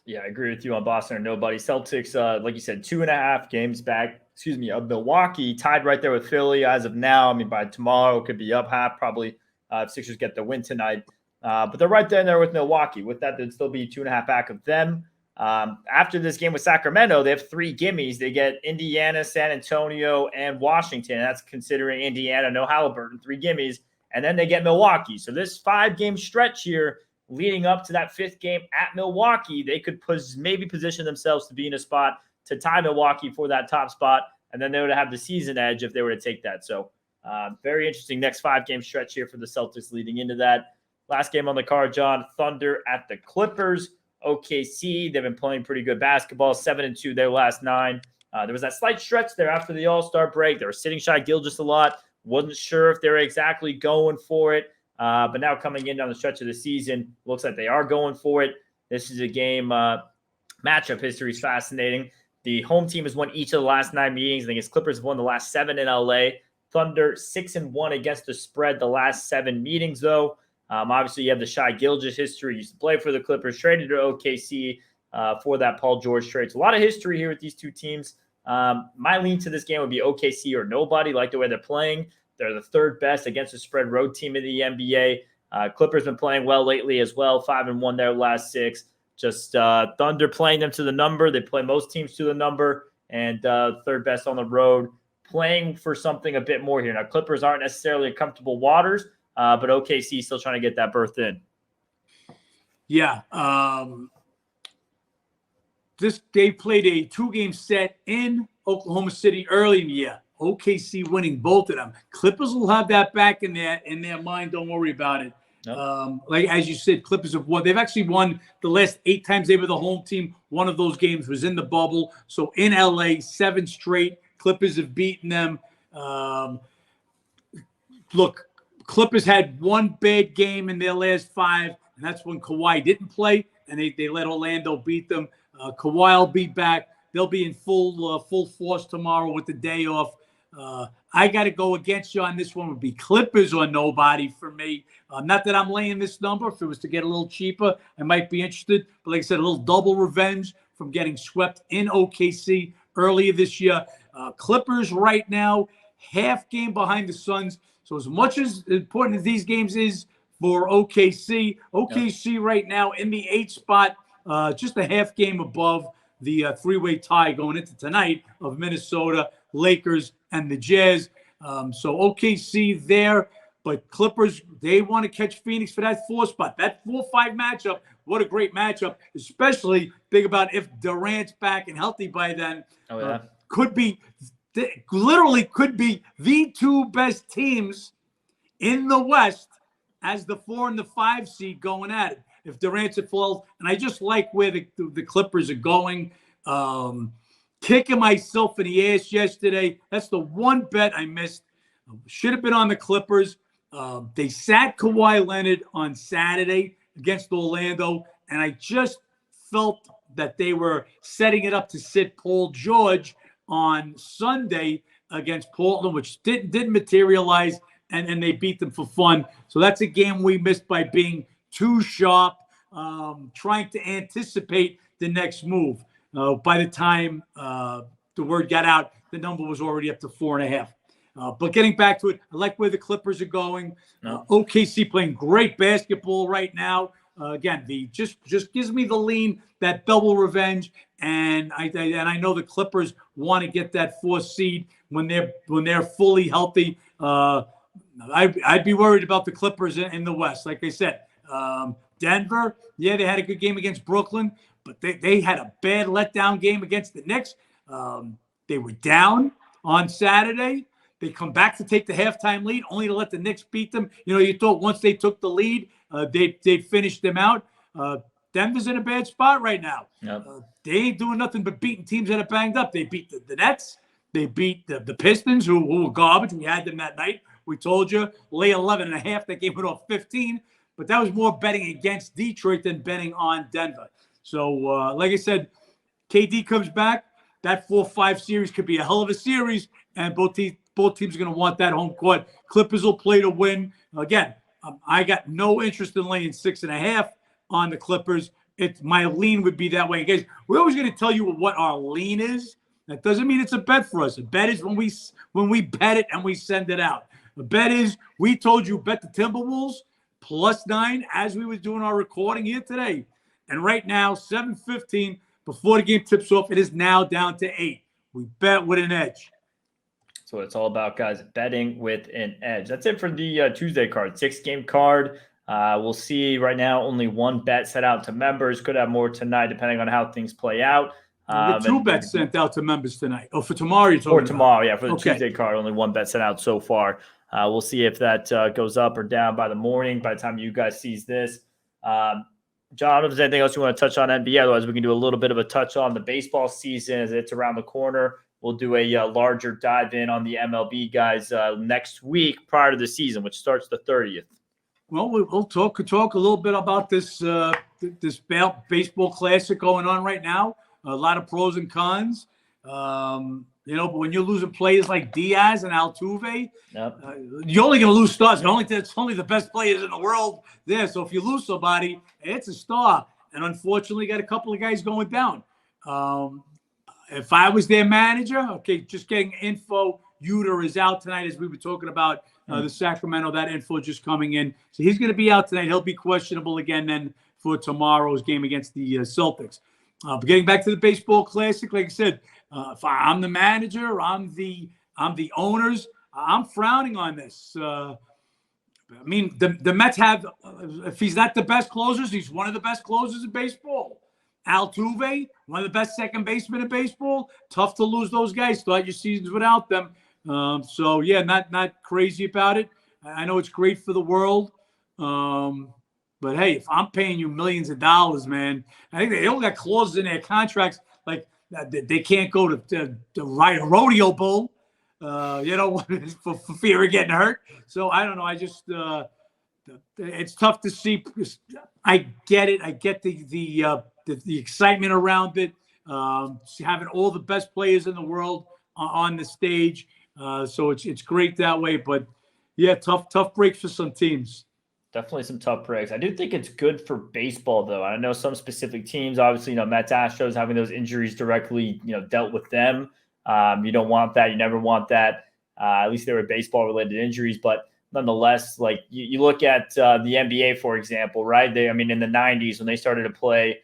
Yeah, I agree with you on Boston or nobody. Celtics, like you said, 2.5 games back, of Milwaukee, tied right there with Philly as of now. I mean, by tomorrow, could be up half probably if Sixers get the win tonight. But they're right there with Milwaukee. With that, there'd still be 2.5 back of them. After this game with Sacramento, they have 3 gimmies. They get Indiana, San Antonio, and Washington. That's considering Indiana, no Halliburton, 3 gimmies. And then they get Milwaukee. So this 5-game stretch here, leading up to that 5th game at Milwaukee, they could maybe position themselves to be in a spot to tie Milwaukee for that top spot, and then they would have the season edge if they were to take that. So very interesting next 5-game stretch here for the Celtics leading into that. Last game on the card, John, Thunder at the Clippers. OKC, they've been playing pretty good basketball, 7-2 their last 9. There was that slight stretch there after the All-Star break. They were sitting Shai Gilgeous a lot. Wasn't sure if they were exactly going for it. But now coming in down the stretch of the season, looks like they are going for it. This is a game. Matchup history is fascinating. The home team has won each of the last 9 meetings. I think it's Clippers have won the last 7 in LA. Thunder 6-1 against the spread the last 7 meetings, though. Obviously, you have the Shai Gilgeous history. He used to play for the Clippers, traded to OKC for that Paul George trade. So a lot of history here with these two teams. My lean to this game would be OKC or nobody, like the way they're playing. They're the 3rd best against the spread road team in the NBA. Clippers been playing well lately as well, 5-1 their last 6. Just Thunder playing them to the number. They play most teams to the number, and 3rd best on the road, playing for something a bit more here. Now, Clippers aren't necessarily in comfortable waters, but OKC still trying to get that berth in. Yeah. they played a 2-game set in Oklahoma City early in the year. OKC winning both of them. Clippers will have that back in their mind. Don't worry about it. Nope. Like as you said, Clippers have won. They've actually won the last 8 times they were the home team. One of those games was in the bubble. So in LA, 7 straight. Clippers have beaten them. Look, Clippers had one bad game in their last 5, and that's when Kawhi didn't play, and they let Orlando beat them. Kawhi will be back. They'll be in full force tomorrow with the day off. I got to go against you on this one. Would be Clippers or nobody for me. Not that I'm laying this number. If it was to get a little cheaper, I might be interested. But like I said, a little double revenge from getting swept in OKC earlier this year. Clippers right now, half game behind the Suns. So as much as important as these games is for OKC, OKC right now in the 8th spot, just a half game above the 3-way tie going into tonight of Minnesota, Lakers, and the Jazz. So OKC there, but Clippers, they want to catch Phoenix for that 4 spot. That 4-5 matchup, what a great matchup, especially think about if Durant's back and healthy by then. Literally could be the 2 best teams in the West as the 4 and the 5 seed going at it. If Durant's at full, and I just like where the Clippers are going. Kicking myself in the ass yesterday. That's the one bet I missed. Should have been on the Clippers. They sat Kawhi Leonard on Saturday against Orlando, and I just felt that they were setting it up to sit Paul George on Sunday against Portland, which didn't materialize, and they beat them for fun. So that's a game we missed by being too sharp, trying to anticipate the next move. By the time the word got out, the number was already up to 4.5. But getting back to it, I like where the Clippers are going. OKC playing great basketball right now. Again, just gives me the lean, that double revenge, and I know the Clippers want to get that 4th seed when they're fully healthy. I'd be worried about the Clippers in the West. Like I said, Denver, yeah, they had a good game against Brooklyn, but they had a bad letdown game against the Knicks. They were down on Saturday. They come back to take the halftime lead, only to let the Knicks beat them. You thought once they took the lead, they'd finish them out. Denver's in a bad spot right now. Yep. They ain't doing nothing but beating teams that are banged up. They beat the Nets. They beat the Pistons, who were garbage. We had them that night. We told you, lay 11.5. That game went off 15. But that was more betting against Detroit than betting on Denver. So, like I said, KD comes back. That 4-5 series could be a hell of a series, and both teams are going to want that home court. Clippers will play to win. Again, I got no interest in laying 6.5 on the Clippers. My lean would be that way. Guys, we're always going to tell you what our lean is. That doesn't mean it's a bet for us. A bet is when we bet it and we send it out. A bet is we told you bet the Timberwolves +9 as we were doing our recording here today. And right now, 7:15 before the game tips off, it is now down to 8. We bet with an edge. That's what it's all about, guys. Betting with an edge. That's it for the Tuesday card. 6-game card. We'll see right now only 1 bet set out to members. Could have more tonight depending on how things play out. We'll get 2 bets sent out to members tonight. Oh, for tomorrow you're talking Or tomorrow, about. Yeah. For the Tuesday card, only 1 bet sent out so far. We'll see if that goes up or down by the morning, by the time you guys sees this. John, I don't know if there's anything else you want to touch on NBA. Otherwise, we can do a little bit of a touch on the baseball season as it's around the corner. We'll do a larger dive in on the MLB guys next week prior to the season, which starts the 30th. Well, we'll talk a little bit about this baseball classic going on right now. A lot of pros and cons. But when you're losing players like Diaz and Altuve, yep. You're only going to lose stars. It's only the best players in the world there. So if you lose somebody, it's a star. And unfortunately, got a couple of guys going down. If I was their manager, just getting info. Uter is out tonight, as we were talking about the Sacramento. That info just coming in. So he's going to be out tonight. He'll be questionable again then for tomorrow's game against the Celtics. But getting back to the baseball classic, like I said, if I'm the manager, I'm the owners, I'm frowning on this. The Mets have, if he's not the best closers, he's one of the best closers in baseball. Altuve, one of the best second basemen in baseball. Tough to lose those guys. Start your seasons without them. So yeah, not crazy about it. I know it's great for the world. But hey, if I'm paying you millions of dollars, man, I think they all got clauses in their contracts like they can't go to ride a rodeo bull, for fear of getting hurt. So I don't know. I just it's tough to see. I get it. I get the excitement around it. Having all the best players in the world on the stage. So it's great that way. But yeah, tough breaks for some teams. Definitely some tough breaks. I do think it's good for baseball, though. I know some specific teams, obviously, Mets, Astros having those injuries directly, dealt with them. You don't want that. You never want that. At least they were baseball-related injuries. But nonetheless, like you look at the NBA, for example, right? In the 90s when they started to play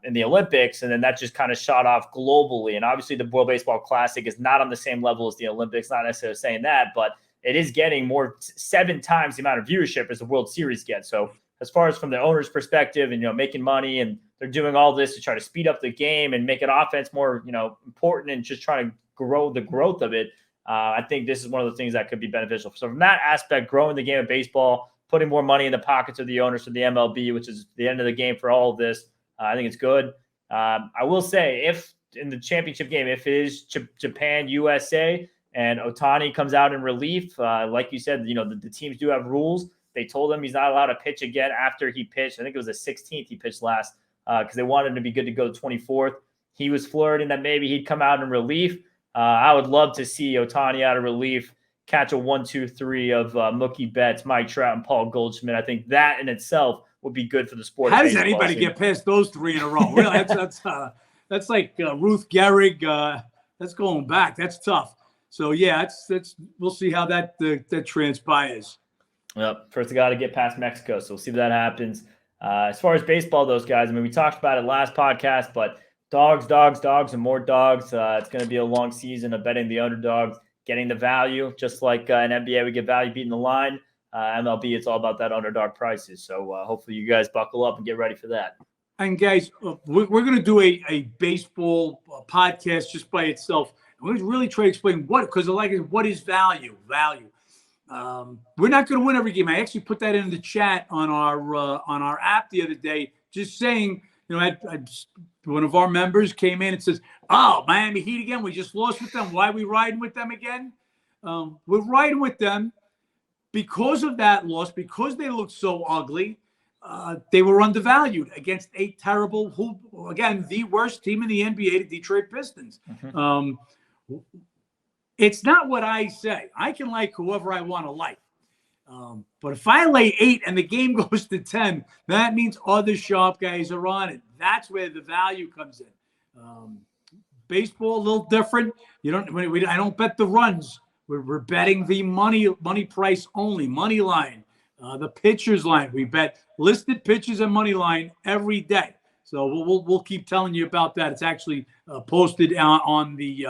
in the Olympics, and then that just kind of shot off globally. And obviously the World Baseball Classic is not on the same level as the Olympics, not necessarily saying that, but it is getting 7 times the amount of viewership as the World Series gets. So as far as from the owner's perspective and, making money, and they're doing all this to try to speed up the game and make an offense more, important and just trying to grow the growth of it. I think this is one of the things that could be beneficial. So from that aspect, growing the game of baseball, putting more money in the pockets of the owners of the MLB, which is the end of the game for all of this, I think it's good. I will say, if in the championship game, if it is Japan, USA, and Ohtani comes out in relief, like you said, the teams do have rules. They told him he's not allowed to pitch again after he pitched. I think it was the 16th he pitched last because they wanted him to be good to go the 24th. He was flirting that maybe he'd come out in relief. I would love to see Ohtani out of relief, catch a 1-2-3 of Mookie Betts, Mike Trout, and Paul Goldschmidt. I think that in itself would be good for the sport. How does anybody get past those 3 in a row? Really, that's like Ruth Gehrig. That's going back. That's tough. So yeah, that's we'll see how that transpires. Yep. First, I got to get past Mexico, so we'll see if that happens. As far as baseball, those guys. We talked about it last podcast, but dogs, and more dogs. It's going to be a long season of betting the underdogs, getting the value, just like in NBA, we get value beating the line. MLB, it's all about that underdog prices. So hopefully you guys buckle up and get ready for that. And guys, we're going to do a baseball podcast just by itself. We're going to really try to explain what is value? Value. We're not going to win every game. I actually put that in the chat on our app the other day, just saying, one of our members came in and says, "Oh, Miami Heat again. We just lost with them. Why are we riding with them again?" We're riding with them because of that loss, because they looked so ugly. They were undervalued against a terrible, the worst team in the NBA, the Detroit Pistons. Mm-hmm. It's not what I say. I can like whoever I want to like. But if I lay 8 and the game goes to 10, that means other sharp guys are on it. That's where the value comes in. Baseball, a little different. I don't bet the runs. We're betting the money price only, money line, the pitchers line. We bet listed pitchers and money line every day. So we'll keep telling you about that. It's actually posted on the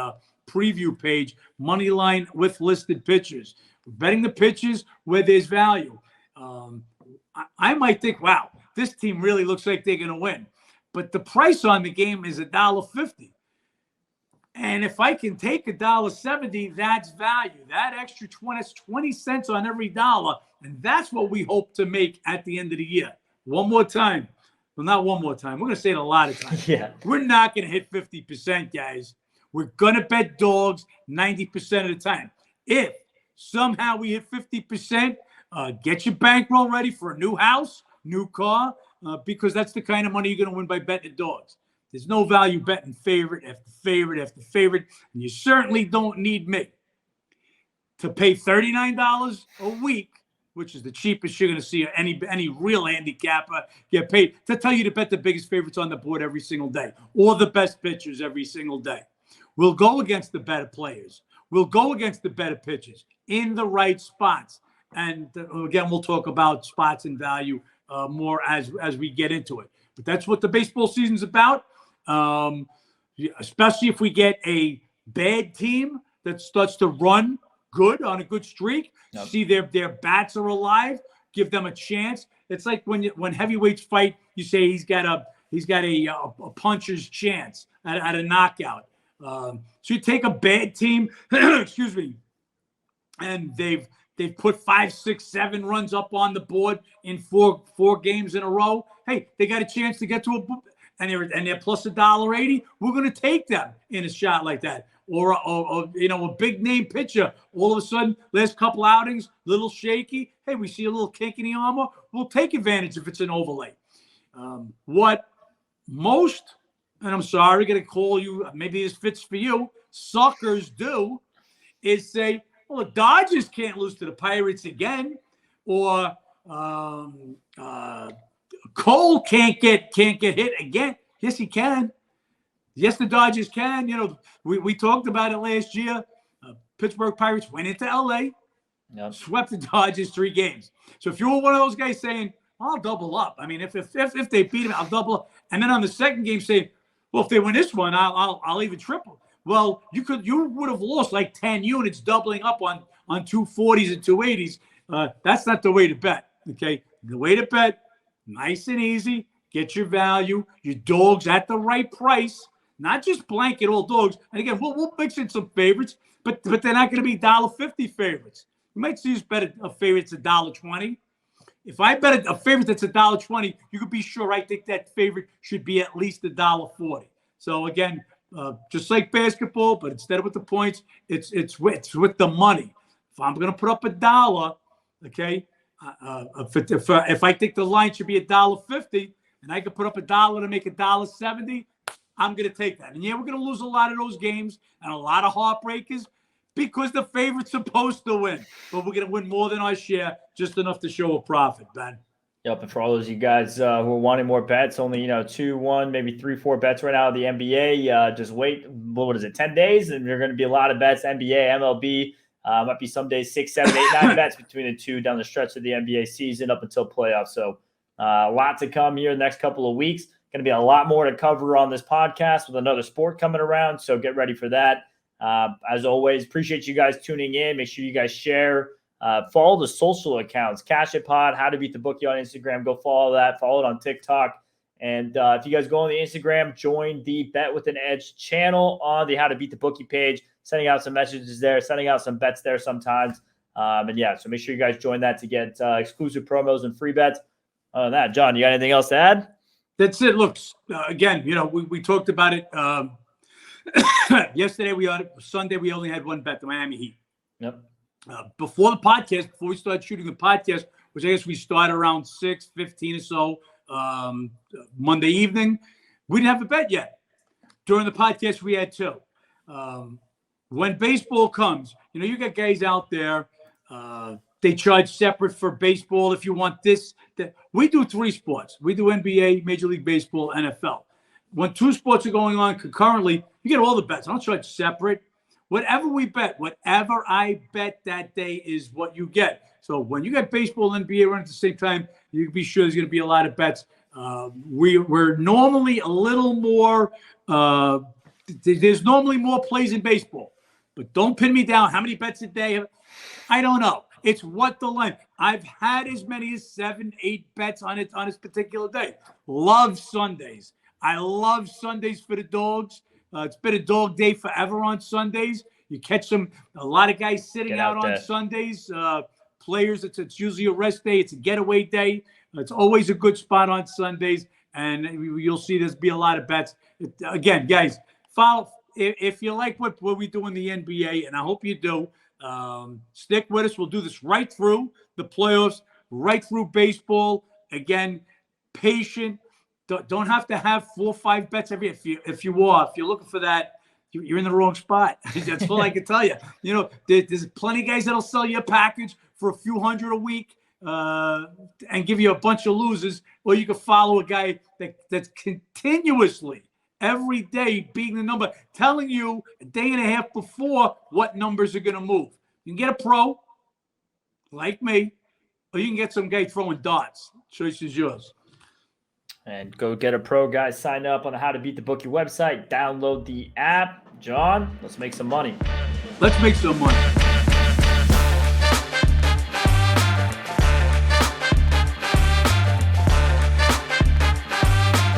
preview page, money line with listed pitchers. We're betting the pitchers where there's value. I might think, wow, this team really looks like they're going to win. But the price on the game is $1.50. And if I can take $1.70, that's value. That extra 20 cents on every dollar. And that's what we hope to make at the end of the year. One more time. Well, not one more time. We're going to say it a lot of times. Yeah. We're not going to hit 50%, guys. We're going to bet dogs 90% of the time. If somehow we hit 50%, get your bankroll ready for a new house, new car, because that's the kind of money you're going to win by betting dogs. There's no value betting favorite after favorite after favorite. And you certainly don't need me to pay $39 a week, which is the cheapest you're going to see any real handicapper get paid, to tell you to bet the biggest favorites on the board every single day, or the best pitchers every single day. We'll go against the better players. We'll go against the better pitchers in the right spots. And again, we'll talk about spots and value more as we get into it. But that's what the baseball season's about. Especially if we get a bad team that starts to run good on a good streak, yep. See their bats are alive, give them a chance. It's like when heavyweights fight, you say he's got He's got a puncher's chance at a knockout. So you take a bad team, excuse me, and they've put 5, 6, 7 runs up on the board in four games in a row. Hey, they got a chance to get to they're plus $1.80. We're going to take them in a shot like that. Or a big name pitcher. All of a sudden, last couple outings, little shaky. Hey, we see a little kink in the armor. We'll take advantage if it's an overlay. What most, and I'm sorry, going to call you, maybe this fits for you, suckers do, is say, well, the Dodgers can't lose to the Pirates again, or Cole can't get hit again. Yes, he can. Yes, the Dodgers can. We talked about it last year. Pittsburgh Pirates went into L.A., swept the Dodgers 3 games. So if you were one of those guys saying, I'll double up. I mean, if they beat him, I'll double up. And then on the second game saying, well, if they win this one, I'll even triple. Well, you would have lost like 10 units doubling up on 240s and 280s. That's not the way to bet. Okay, the way to bet, nice and easy. Get your value, your dogs at the right price, not just blanket all dogs. And again, we'll mix in some favorites, but they're not going to be $1.50 favorites. You might see us bet a favorite that's $1.20. If I bet a favorite that's $1.20, you could be sure I think that favorite should be at least $1.40. So again, just like basketball, but instead of with the points, it's with the money. If I'm going to put up $1, okay, if I think the line should be $1.50, and I could put up $1 to make $1.70, I'm going to take that. And yeah, we're going to lose a lot of those games and a lot of heartbreakers because the favorite's supposed to win. But we're going to win more than our share, just enough to show a profit, Ben. Yep, and for all those of you guys who are wanting more bets, only 2, 1, maybe 3, 4 bets right now of the NBA. Just wait. What is it? 10 days, and there are going to be a lot of bets. NBA, MLB, might be some days 6, 7, 8, 9 bets between the two down the stretch of the NBA season up until playoffs. So a lot to come here in the next couple of weeks. Going to be a lot more to cover on this podcast with another sport coming around. So get ready for that. As always, appreciate you guys tuning in. Make sure you guys share. Follow the social accounts, Cash It Pod, How to Beat the Bookie on Instagram. Go follow that. Follow it on TikTok. And if you guys go on the Instagram, join the Bet with an Edge channel on the How to Beat the Bookie page. Sending out some messages there, sending out some bets there sometimes. So make sure you guys join that to get exclusive promos and free bets. Other than that, John, you got anything else to add? That's it. Look, again, we talked about it yesterday. Sunday we only had one bet, the Miami Heat. Yep. Before we started shooting the podcast, which I guess we started around 6:15 or so Monday evening, we didn't have a bet yet. During the podcast, we had 2. When baseball comes, you got guys out there. They charge separate for baseball if you want this. We do 3 sports. We do NBA, Major League Baseball, NFL. When 2 sports are going on concurrently, you get all the bets. I don't charge separate. Whatever we bet, whatever I bet that day is what you get. So when you get baseball and NBA running at the same time, you can be sure there's going to be a lot of bets. We're normally a little more there's normally more plays in baseball. But don't pin me down. How many bets a day? I don't know. It's what the line. I've had as many as 7, 8 bets on this particular day. Love Sundays. I love Sundays for the dogs. It's been a dog day forever on Sundays. You catch a lot of guys sitting out on Sundays. Players, it's usually a rest day. It's a getaway day. It's always a good spot on Sundays. And you'll see there's be a lot of bets. Again, guys, follow. If you like what we do in the NBA, and I hope you do, stick with us. We'll do this right through the playoffs, right through baseball. Again, patient. Don't have to have 4 or 5 bets every. If you're looking for that, you're in the wrong spot. That's all I can tell you. There's plenty of guys that'll sell you a package for a few hundred a week and give you a bunch of losers, or you can follow a guy that's continuously every day beating the number, telling you a day and a half before what numbers are going to move. You can get a pro like me, or you can get some guy throwing darts. Choice is yours. And go get a pro, guys. Sign up on the How to Beat the Bookie website. Download the app. John, let's make some money. Let's make some money.